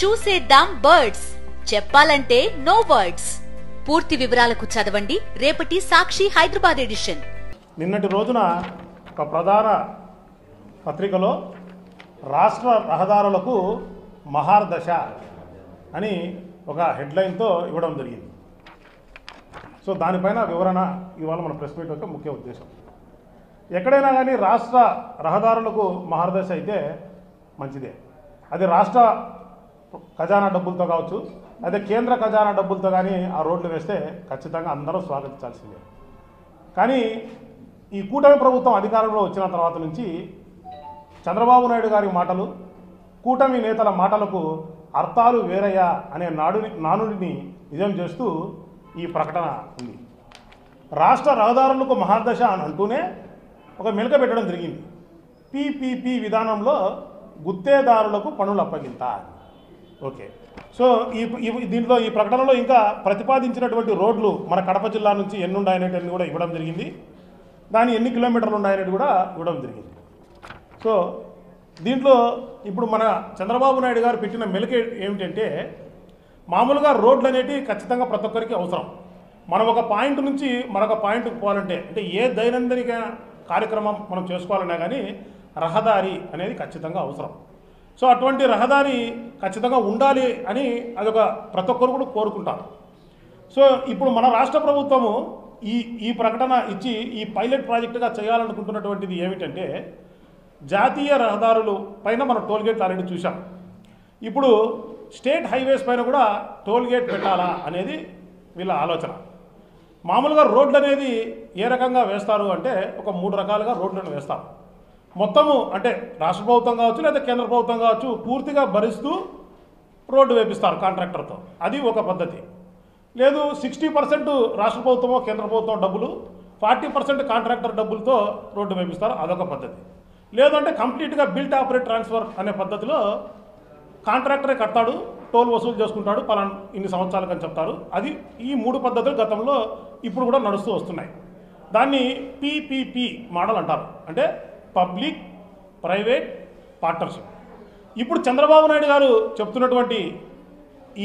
చూసేద్దాం బర్డ్స్, చెప్పాలంటే no words. పూర్తి వివరాలకు చదవండి రేపటి సాక్షి హైదరాబాద్ ఎడిషన్. నిన్నటి రోజున ఒక ప్రధాన పత్రికలో రాష్ట్ర రహదారులకు మహార్దశ అని ఒక హెడ్లైన్తో ఇవ్వడం జరిగింది. సో దానిపైన వివరణ ఇవాళ మన ప్రెస్ మీట్ యొక్క ముఖ్య ఉద్దేశం. ఎక్కడైనా కానీ రాష్ట్ర రహదారులకు మహార్దశ అయితే మంచిదే. అది రాష్ట్ర ఖజానా డబ్బులతో కావచ్చు, అదే కేంద్ర ఖజానా డబ్బులతో కానీ ఆ రోడ్లు వేస్తే ఖచ్చితంగా అందరూ స్వాగతించాల్సిందే. కానీ ఈ కూటమి ప్రభుత్వం అధికారంలో వచ్చిన తర్వాత నుంచి చంద్రబాబు నాయుడు గారి మాటలు, కూటమి నేతల మాటలకు అర్థాలు వేరయ్యా అనే నానుడిని నిజం చేస్తూ ఈ ప్రకటన ఉంది. రాష్ట్ర రహదారులకు మహార్దశ అని అంటూనే ఒక మెలక పెట్టడం జరిగింది. పీపీపీ విధానంలో గుత్తేదారులకు పనులు అప్పగింత. ఓకే, సో దీంట్లో ఈ ప్రకటనలో ఇంకా ప్రతిపాదించినటువంటి రోడ్లు మన కడప జిల్లా నుంచి ఎన్ని ఉన్నాయనేటివి కూడా ఇవ్వడం జరిగింది. దాని ఎన్ని కిలోమీటర్లు ఉన్నాయనేది కూడా ఇవ్వడం జరిగింది. సో దీంట్లో ఇప్పుడు మన చంద్రబాబు నాయుడు గారు పెట్టిన మెలక ఏమిటంటే, మామూలుగా రోడ్లు అనేటివి ఖచ్చితంగా ప్రతి ఒక్కరికి అవసరం. మనం ఒక పాయింట్ నుంచి మరొక పాయింట్కి పోవాలంటే, అంటే ఏ దైనందిక కార్యక్రమం మనం చేసుకోవాలన్నా కానీ రహదారి అనేది ఖచ్చితంగా అవసరం. సో అటువంటి రహదారి ఖచ్చితంగా ఉండాలి అని అదొక ప్రతి ఒక్కరు కూడా కోరుకుంటారు. సో ఇప్పుడు మన రాష్ట్ర ప్రభుత్వము ఈ ప్రకటన ఇచ్చి ఈ పైలట్ ప్రాజెక్టుగా చేయాలనుకుంటున్నటువంటిది ఏమిటంటే, జాతీయ రహదారులు పైన మనం టోల్గేట్లు ఆల్రెడీ చూసాం. ఇప్పుడు స్టేట్ హైవేస్ పైన కూడా టోల్గేట్ పెట్టాలా అనేది వీళ్ళ ఆలోచన. మామూలుగా రోడ్లు అనేది ఏ రకంగా వేస్తారు అంటే, ఒక 3 రకాలుగా రోడ్లను వేస్తారు. మొత్తము అంటే రాష్ట్ర ప్రభుత్వం కావచ్చు లేదా కేంద్ర ప్రభుత్వం కావచ్చు పూర్తిగా భరిస్తూ రోడ్డు వేపిస్తారు కాంట్రాక్టర్తో, అది ఒక పద్ధతి. లేదు 60% రాష్ట్ర ప్రభుత్వమో కేంద్ర ప్రభుత్వం డబ్బులు, 40% కాంట్రాక్టర్ డబ్బులతో రోడ్డు వేపిస్తారు, అదొక పద్ధతి. లేదంటే కంప్లీట్గా బిల్ట్ ఆపరేట్ ట్రాన్స్ఫర్ అనే పద్ధతిలో కాంట్రాక్టరే కడతాడు, టోల్ వసూలు చేసుకుంటాడు, పలానా ఇన్ని సంవత్సరాలకు అని చెప్తారు. అది ఈ 3 పద్ధతులు గతంలో ఇప్పుడు కూడా నడుస్తూ వస్తున్నాయి. దాన్ని పీపీపీ మోడల్ అంటారు, అంటే పబ్లిక్ ప్రైవేట్ పార్ట్నర్షిప్. ఇప్పుడు చంద్రబాబు నాయుడు గారు చెప్తున్నటువంటి,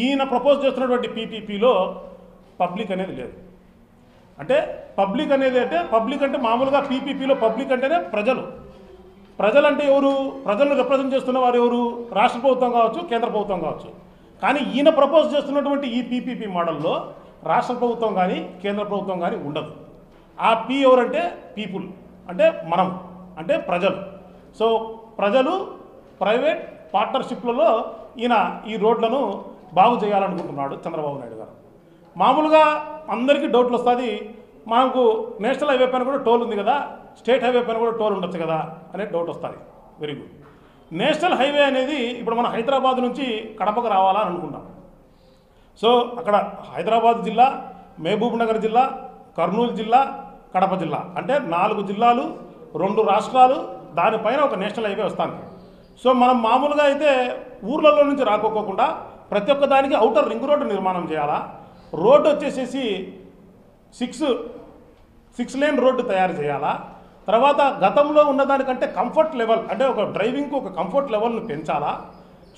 ఈయన ప్రపోజ్ చేస్తున్నటువంటి పీపీపీలో పబ్లిక్ అనేది లేదు. అంటే పబ్లిక్ అనేది అంటే, పబ్లిక్ అంటే మామూలుగా పీపీపీలో పబ్లిక్ అంటేనే ప్రజలు అంటే ఎవరు? ప్రజలను రిప్రజెంట్ చేస్తున్న వారు ఎవరు? రాష్ట్ర ప్రభుత్వం కావచ్చు, కేంద్ర ప్రభుత్వం కావచ్చు. కానీ ఈయన ప్రపోజ్ చేస్తున్నటువంటి ఈ పీపీపీ మోడల్లో రాష్ట్ర ప్రభుత్వం కానీ కేంద్ర ప్రభుత్వం కానీ ఉండదు. ఆ పీ ఎవరంటే పీపుల్, అంటే మనం, అంటే ప్రజలు. సో ప్రజలు ప్రైవేట్ పార్ట్నర్షిప్లలో ఈయన ఈ రోడ్లను బాగు చేయాలనుకుంటున్నాడు చంద్రబాబు నాయుడు గారు. మామూలుగా అందరికీ డౌట్లు వస్తుంది, మనకు నేషనల్ హైవే పైన కూడా టోల్ ఉంది కదా, స్టేట్ హైవే పైన కూడా టోల్ ఉండొచ్చు కదా అనే డౌట్ వస్తుంది. Very good. నేషనల్ హైవే అనేది ఇప్పుడు మన హైదరాబాద్ నుంచి కడపకు రావాలా అని అనుకుంటాం. సో అక్కడ హైదరాబాద్ జిల్లా, మహబూబ్ నగర్ జిల్లా, కర్నూలు జిల్లా, కడప జిల్లా, అంటే 4 జిల్లాలు, 2 రాష్ట్రాలు, దానిపైన ఒక నేషనల్ హైవే వస్తుంది. సో మనం మామూలుగా అయితే ఊర్లలో నుంచి రాకోకుండా ప్రతి ఒక్క దానికి ఔటర్ రింగ్ రోడ్డు నిర్మాణం చేయాలా. రోడ్డు వచ్చేసేసి 6 లేన్ రోడ్డు తయారు చేయాలా. తర్వాత గతంలో ఉన్నదానికంటే కంఫర్ట్ లెవెల్, అంటే ఒక డ్రైవింగ్కు ఒక కంఫర్ట్ లెవెల్ను పెంచాలా.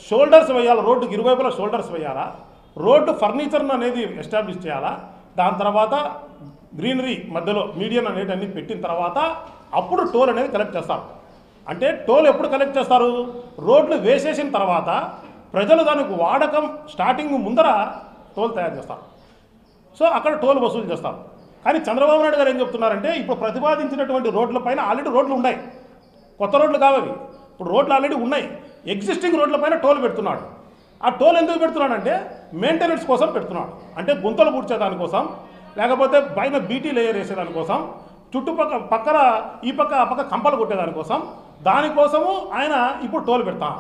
షోల్డర్స్ వేయాలా, రోడ్డుకి ఇరువైపులా షోల్డర్స్ వేయాలా. రోడ్డు ఫర్నిచర్ను అనేది ఎస్టాబ్లిష్ చేయాలా. దాని తర్వాత గ్రీనరీ మధ్యలో మీడియన్ అనేటన్ని పెట్టిన తర్వాత అప్పుడు టోల్ అనేది కలెక్ట్ చేస్తారు. అంటే టోల్ ఎప్పుడు కలెక్ట్ చేస్తారు? రోడ్లు వేసేసిన తర్వాత ప్రజలు దానికి వాడకం స్టార్టింగ్ ముందర టోల్ తయారు చేస్తారు. సో అక్కడ టోల్ వసూలు చేస్తారు. కానీ చంద్రబాబు నాయుడు గారు ఏం చెప్తున్నారంటే, ఇప్పుడు ప్రతిపాదించినటువంటి రోడ్ల పైన ఆల్రెడీ రోడ్లు ఉన్నాయి, కొత్త రోడ్లు కావవి. ఇప్పుడు రోడ్లు ఆల్రెడీ ఉన్నాయి, ఎగ్జిస్టింగ్ రోడ్ల పైన టోల్ పెడుతున్నాడు. ఆ టోల్ ఎందుకు పెడుతున్నాడంటే మెయింటెనెన్స్ కోసం పెడుతున్నాడు. అంటే గుంతలు పూడ్చేదానికోసం, లేకపోతే పైన బీటీ లేయర్ వేసేదానికోసం, పక్కన ఈ పక్క ఆ పక్క కంపలు కొట్టేదానికోసం, దానికోసము ఆయన ఇప్పుడు టోల్ పెడతాం.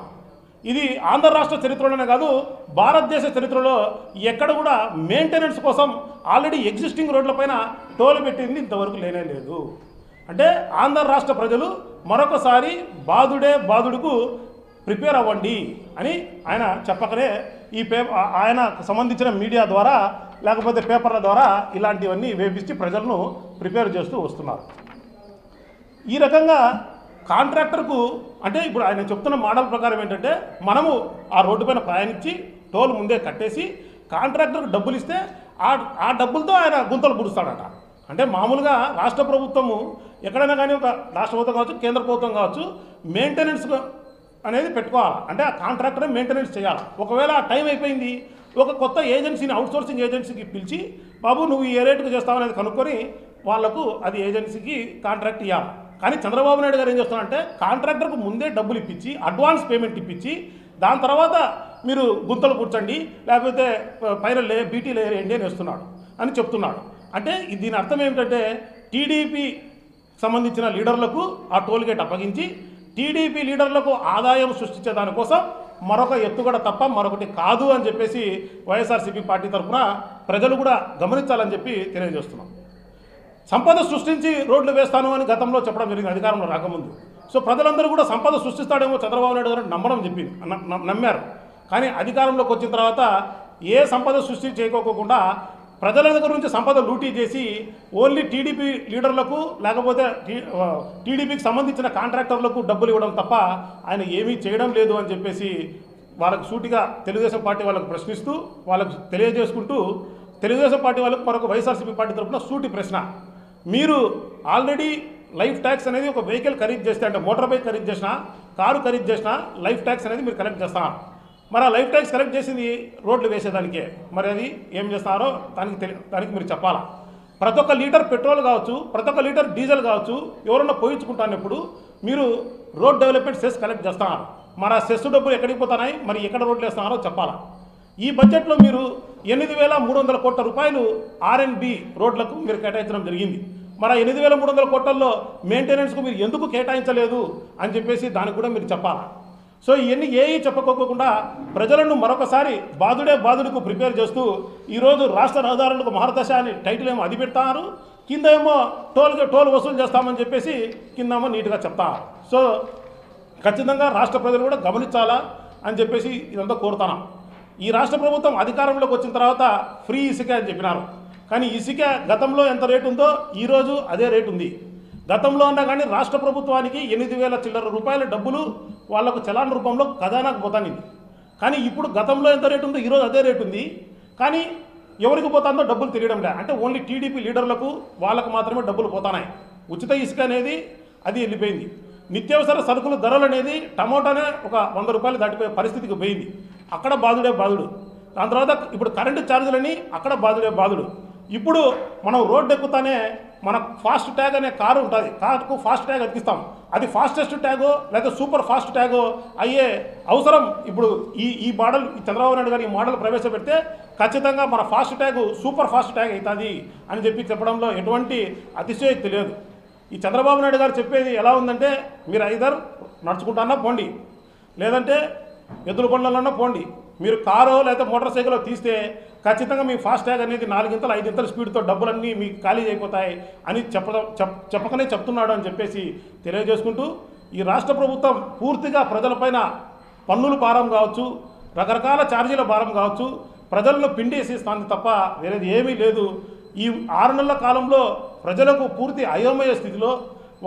ఇది ఆంధ్ర రాష్ట్ర చరిత్రలోనే కాదు, భారతదేశ చరిత్రలో ఎక్కడ కూడా మెయింటెనెన్స్ కోసం ఆల్రెడీ ఎగ్జిస్టింగ్ రోడ్లపైన టోల్ పెట్టింది ఇంతవరకు లేనే లేదు. అంటే ఆంధ్ర రాష్ట్ర ప్రజలు మరొకసారి బాధుడుకు ప్రిపేర్ అవ్వండి అని ఆయన చెప్పకనే ఈ ఆయన సంబంధించిన మీడియా ద్వారా లేకపోతే పేపర్ల ద్వారా ఇలాంటివన్నీ వేపించి ప్రజలను ప్రిపేర్ చేస్తూ వస్తున్నారు. ఈ రకంగా కాంట్రాక్టర్కు అంటే ఇప్పుడు ఆయన చెప్తున్న మోడల్ ప్రకారం ఏంటంటే మనము ఆ రోడ్డు పైన ప్రయాణించి టోల్ ముందే కట్టేసి కాంట్రాక్టర్కు డబ్బులు ఇస్తే ఆ డబ్బులతో ఆయన గుంతలు పుడుస్తాడట. అంటే మామూలుగా రాష్ట్ర ప్రభుత్వము ఎక్కడైనా కానీ ఒక రాష్ట్ర ప్రభుత్వం కావచ్చు, కేంద్ర ప్రభుత్వం కావచ్చు, మెయింటెనెన్స్ అనేది పెట్టుకోవాలి. అంటే ఆ కాంట్రాక్టరే మెయింటెనెన్స్ చేయాలి. ఒకవేళ ఆ టైం అయిపోయింది, ఒక కొత్త ఏజెన్సీని అవుట్సోర్సింగ్ ఏజెన్సీకి పిలిచి బాబు నువ్వు ఏ రేటుకు చేస్తావు అనేది కనుక్కొని వాళ్లకు అది ఏజెన్సీకి కాంట్రాక్ట్ ఇవ్వాలి. కానీ చంద్రబాబు నాయుడు గారు ఏం చేస్తున్నారంటే కాంట్రాక్టర్కు ముందే డబ్బులు ఇప్పించి అడ్వాన్స్ పేమెంట్ ఇప్పించి దాని తర్వాత మీరు గుంతలు కూర్చోండి లేకపోతే పైన బీటీ లేయర్ వేయండి అని వేస్తున్నాడు అని చెప్తున్నాడు. అంటే దీని అర్థం ఏమిటంటే టీడీపీ సంబంధించిన లీడర్లకు ఆ టోల్ గేట్ అప్పగించి టీడీపీ లీడర్లకు ఆదాయం సృష్టించే దానికోసం మరొక ఎత్తుగడ తప్ప మరొకటి కాదు అని చెప్పేసి వైఎస్ఆర్సీపీ పార్టీ తరఫున ప్రజలు కూడా గమనించాలని చెప్పి తెలియజేస్తున్నాం. సంపద సృష్టించి రోడ్లు వేస్తాను అని గతంలో చెప్పడం జరిగింది అధికారంలో రాకముందు. సో ప్రజలందరూ కూడా సంపద సృష్టిస్తాడేమో చంద్రబాబు నాయుడు గారు నమ్మారు. కానీ అధికారంలోకి వచ్చిన తర్వాత ఏ సంపద సృష్టి చేయకోకుండా ప్రజల దగ్గర నుంచి సంపద లూటీ చేసి ఓన్లీ టీడీపీ లీడర్లకు లేకపోతే టీడీపీకి సంబంధించిన కాంట్రాక్టర్లకు డబ్బులు ఇవ్వడం తప్ప ఆయన ఏమీ చేయడం లేదు అని చెప్పేసి వాళ్ళకు సూటిగా తెలుగుదేశం పార్టీ వాళ్ళకు ప్రశ్నిస్తూ వాళ్ళకు తెలియజేసుకుంటూ తెలుగుదేశం పార్టీ వాళ్ళకు మరొక వైఎస్ఆర్సీపీ పార్టీ తరఫున సూటి ప్రశ్న, మీరు ఆల్రెడీ లైఫ్ ట్యాక్స్ అనేది ఒక వెహికల్ ఖరీదు చేస్తే అంటే మోటార్ బైక్ ఖరీదు చేసినా కారు ఖరీదు చేసినా లైఫ్ ట్యాక్స్ అనేది మీరు కలెక్ట్ చేస్తున్నారు. మరి ఆ లైఫ్ ట్యాక్స్ కలెక్ట్ చేసింది రోడ్లు వేసేదానికే. మరి అది ఏం చేస్తున్నారో దానికి మీరు చెప్పాలా. ప్రతి ఒక్క లీటర్ పెట్రోల్ కావచ్చు, ప్రతి ఒక్క లీటర్ డీజిల్ కావచ్చు ఎవరన్నా పోయించుకుంటున్నప్పుడు మీరు రోడ్ డెవలప్మెంట్ సెస్ కలెక్ట్ చేస్తున్నారు. మరి ఆ సెస్ డబ్బులు ఎక్కడికి పోతున్నాయి, మరి ఎక్కడ రోడ్లు వేస్తున్నారో చెప్పాలా. ఈ బడ్జెట్లో మీరు 8,300 కోట్ల రూపాయలు R&B రోడ్లకు మీరు కేటాయించడం జరిగింది. మరి 8,300 కోట్లలో మెయింటెనెన్స్కు మీరు ఎందుకు కేటాయించలేదు అని చెప్పేసి దానికి కూడా మీరు చెప్పాలా. సో ఇవన్నీ ఏవి చెప్పుకోకుండా ప్రజలను మరొకసారి బాధుడుకు ప్రిపేర్ చేస్తూ ఈరోజు రాష్ట్ర రహదారులకు మహర్దశ అని టైటిల్ ఏమో అది పెడతారు, కింద ఏమో టోల్ వసూలు చేస్తామని చెప్పేసి కిందేమో నీట్గా చెప్తారు. సో ఖచ్చితంగా రాష్ట్ర ప్రజలు కూడా గమనించాలా అని చెప్పేసి ఇదంతా కోరుతున్నాం. ఈ రాష్ట్ర ప్రభుత్వం అధికారంలోకి వచ్చిన తర్వాత ఫ్రీ ఇసుక అని చెప్పినారు. కానీ ఇసుక గతంలో ఎంత రేటు ఉందో ఈరోజు అదే రేటు ఉంది. గతంలో ఉన్నా కానీ రాష్ట్ర ప్రభుత్వానికి 8,000 చిల్లర రూపాయల డబ్బులు వాళ్లకు చలాన్ రూపంలో ఖజానాకు పోతానింది. కానీ ఇప్పుడు గతంలో ఎంత రేటు ఉందో ఈరోజు అదే రేటు ఉంది. కానీ ఎవరికి పోతుందో డబ్బులు తెలియడం లే. అంటే ఓన్లీ టీడీపీ లీడర్లకు వాళ్ళకు మాత్రమే డబ్బులు పోతున్నాయి. ఉచిత ఇసుక అనేది అది వెళ్ళిపోయింది. నిత్యావసర సరుకుల ధరలు అనేది టమోటానే ఒక 100 రూపాయలు దాటిపోయే పరిస్థితికి పోయింది. అక్కడ బాధుడే బాధుడు. దాని తర్వాత ఇప్పుడు కరెంటు ఛార్జీలని అక్కడ బాధుడే బాధుడు. ఇప్పుడు మనం రోడ్డు ఎక్కుతానే మనకు ఫాస్ట్ ట్యాగ్ అనే కారు ఉంటుంది, కారుకు ఫాస్ట్ ట్యాగ్ అతికిస్తాం. అది ఫాస్టెస్ట్ ట్యాగో లేదా సూపర్ ఫాస్ట్ ట్యాగో అయ్యే అవసరం ఇప్పుడు ఈ మోడల్ చంద్రబాబు నాయుడు గారు ఈ మోడల్ ప్రవేశపెడితే ఖచ్చితంగా మన fast tag super fast tag అవుతుంది అని చెప్పి చెప్పడంలో ఎటువంటి అతిశయోక్తి లేదు. ఈ చంద్రబాబు నాయుడు గారు చెప్పేది ఎలా ఉందంటే మీరు ఐదర్ నడుచుకుంటానా పోండి, లేదంటే ఎద్దుల బండ్లన్నా పోండి, మీరు కారో లేదా మోటార్ సైకిల్ తీస్తే ఖచ్చితంగా మీ ఫాస్ట్ ట్యాగ్ అనేది 4 ఇంతలు 5 ఇంతల స్పీడ్తో డబ్బులన్నీ మీకు ఖాళీ అయిపోతాయి అని చెప్పకనే చెప్తున్నాడు అని చెప్పేసి తెలియజేసుకుంటూ ఈ రాష్ట్ర ప్రభుత్వం పూర్తిగా ప్రజలపైన పన్నుల భారం కావచ్చు, రకరకాల ఛార్జీల భారం కావచ్చు, ప్రజలను పిండేసేస్తుంది తప్ప వేరేది ఏమీ లేదు. ఈ 6 నెలల కాలంలో ప్రజలకు పూర్తి అయోమయ స్థితిలో,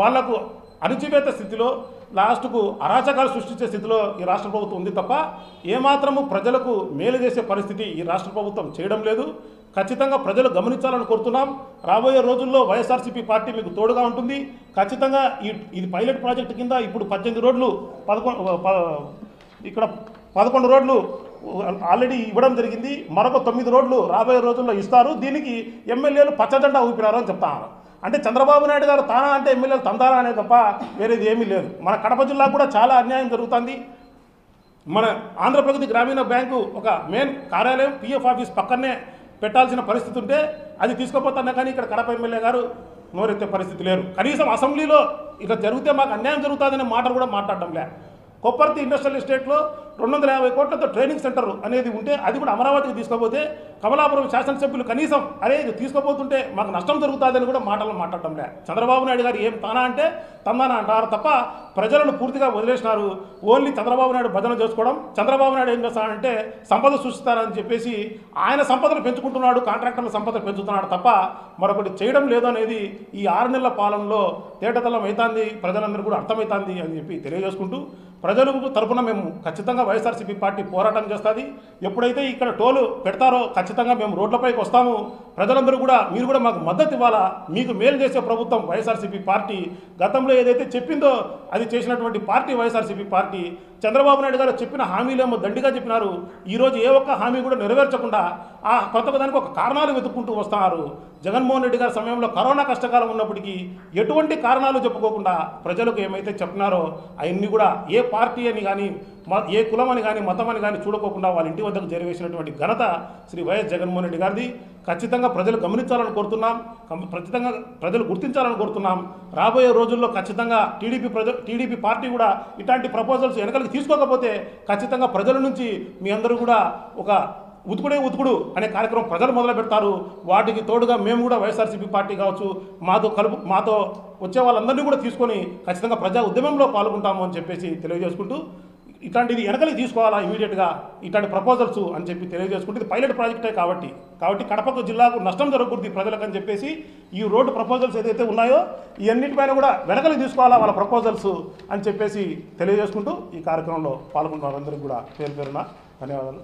వాళ్లకు అణిచివేత స్థితిలో, లాస్ట్కు అరాచకాలు సృష్టించే స్థితిలో ఈ రాష్ట్ర ప్రభుత్వం ఉంది తప్ప ఏమాత్రము ప్రజలకు మేలు చేసే పరిస్థితి ఈ రాష్ట్ర ప్రభుత్వం చేయడం లేదు. ఖచ్చితంగా ప్రజలు గమనించాలని కోరుతున్నాం. రాబోయే రోజుల్లో వైఎస్ఆర్సీపీ పార్టీ మీకు తోడుగా ఉంటుంది. ఖచ్చితంగా ఇది పైలట్ ప్రాజెక్టు కింద ఇప్పుడు 18 రోడ్లు 11 రోడ్లు ఆల్రెడీ ఇవ్వడం జరిగింది. మరొక 9 రోడ్లు రాబోయే రోజుల్లో ఇస్తారు. దీనికి ఎమ్మెల్యేలు పచ్చజెండా ఊపినారు అని చెప్తారు. అంటే చంద్రబాబు నాయుడు గారు తానా అంటే ఎమ్మెల్యేలు తందారా అనే తప్ప వేరేది ఏమీ లేదు. మన కడప జిల్లాకు కూడా చాలా అన్యాయం జరుగుతుంది. మన ఆంధ్రప్రగతి గ్రామీణ బ్యాంకు ఒక మెయిన్ కార్యాలయం పిఎఫ్ ఆఫీస్ పక్కనే పెట్టాల్సిన పరిస్థితి ఉంటే అది తీసుకుపోతున్నా కానీ ఇక్కడ కడప ఎమ్మెల్యే గారు నోరెత్తే పరిస్థితి లేరు. కనీసం అసెంబ్లీలో ఇలా జరిగితే మాకు అన్యాయం జరుగుతుందనే మాటలు కూడా మాట్లాడడం లే. కొప్పర్తి ఇండస్ట్రియల్ ఎస్టేట్లో 250 కోట్లతో ట్రైనింగ్ సెంటర్ అనేది ఉంటే అది కూడా అమరావతికి తీసుకోపోతే కమలాపురం శాసనసభ్యులు కనీసం అరే ఇది తీసుకోపోతుంటే మాకు నష్టం జరుగుతుందని కూడా మాట్లాడటం లే. చంద్రబాబు నాయుడు గారు ఏం తానా అంటే తందానా అంటారు తప్ప ప్రజలను పూర్తిగా వదిలేసినారు. ఓన్లీ చంద్రబాబు నాయుడు భజన చేసుకోవడం. చంద్రబాబు నాయుడు ఏం చేస్తాడంటే సంపద సృష్టిస్తారని చెప్పేసి ఆయన సంపదను పెంచుకుంటున్నాడు, కాంట్రాక్టర్ల సంపద పెంచుతున్నాడు తప్ప మరొకటి చేయడం లేదు అనేది ఈ 6 నెలల పాలనలో తేటతెల్లం అవుతుంది, ప్రజలందరూ కూడా అర్థమవుతుంది అని చెప్పి తెలియజేసుకుంటూ ప్రజల తరపున మేము ఖచ్చితంగా వైఎస్ఆర్సీపీ పార్టీ పోరాటం చేస్తుంది. ఎప్పుడైతే ఇక్కడ టోలు పెడతారో ఖచ్చితంగా మేము రోడ్లపైకి వస్తాము. ప్రజలందరూ కూడా మీరు కూడా మాకు మద్దతు ఇవ్వాలా. మీకు మేలు చేసే ప్రభుత్వం వైఎస్ఆర్సీపీ పార్టీ. గతంలో ఏదైతే చెప్పిందో అది చేసినటువంటి పార్టీ వైఎస్ఆర్సీపీ పార్టీ. చంద్రబాబు నాయుడు గారు చెప్పిన హామీలేమో దండిగా చెప్పినారు. ఈరోజు ఏ ఒక్క హామీ కూడా నెరవేర్చకుండా ప్రతి ఒక్కదానికి ఒక కారణాలు వెతుక్కుంటూ వస్తున్నారు. జగన్మోహన్ రెడ్డి గారి సమయంలో కరోనా కష్టకాలం ఉన్నప్పటికీ ఎటువంటి కారణాలు చెప్పుకోకుండా ప్రజలకు ఏమైతే చెప్పినారో అవన్నీ కూడా ఏ పార్టీ అని కానీ ఏ కులం అని కానీ మతం అని కానీ చూడకోకుండా వాళ్ళ ఇంటి వద్దకు చేరవేసినటువంటి ఘనత శ్రీ వైఎస్ జగన్మోహన్ రెడ్డి గారిది. ఖచ్చితంగా ప్రజలు గమనించాలని కోరుతున్నాం, ఖచ్చితంగా ప్రజలు గుర్తించాలని కోరుతున్నాం. రాబోయే రోజుల్లో ఖచ్చితంగా టీడీపీ పార్టీ కూడా ఇట్లాంటి ప్రపోజల్స్ వెనకలికి తీసుకోకపోతే ఖచ్చితంగా ప్రజల నుంచి మీ అందరూ కూడా ఒక ఉతుకుడు అనే కార్యక్రమం ప్రజలు మొదలు పెడతారు. వాటికి తోడుగా మేము కూడా వైఎస్ఆర్సీపీ పార్టీ కావచ్చు మాతో వచ్చే వాళ్ళందరినీ కూడా తీసుకొని ఖచ్చితంగా ప్రజా ఉద్యమంలో పాల్గొంటాము అని చెప్పేసి తెలియజేసుకుంటూ ఇట్లాంటిది వెనకలికి తీసుకోవాలా ఇమీడియట్గా ఇట్లాంటి ప్రపోజల్స్ అని చెప్పి తెలియజేసుకుంటే ఇది పైలట్ ప్రాజెక్టే కాబట్టి కడప జిల్లాకు నష్టం జరగకూడదు ప్రజలకు అని చెప్పేసి ఈ రోడ్డు ప్రపోజల్స్ ఏదైతే ఉన్నాయో ఇవన్నిటిపైన కూడా వెనకలికి తీసుకోవాలా వాళ్ళ ప్రపోజల్స్ అని చెప్పేసి తెలియజేసుకుంటూ ఈ కార్యక్రమంలో పాల్గొన్న వారందరికీ కూడా పేరున ధన్యవాదాలు.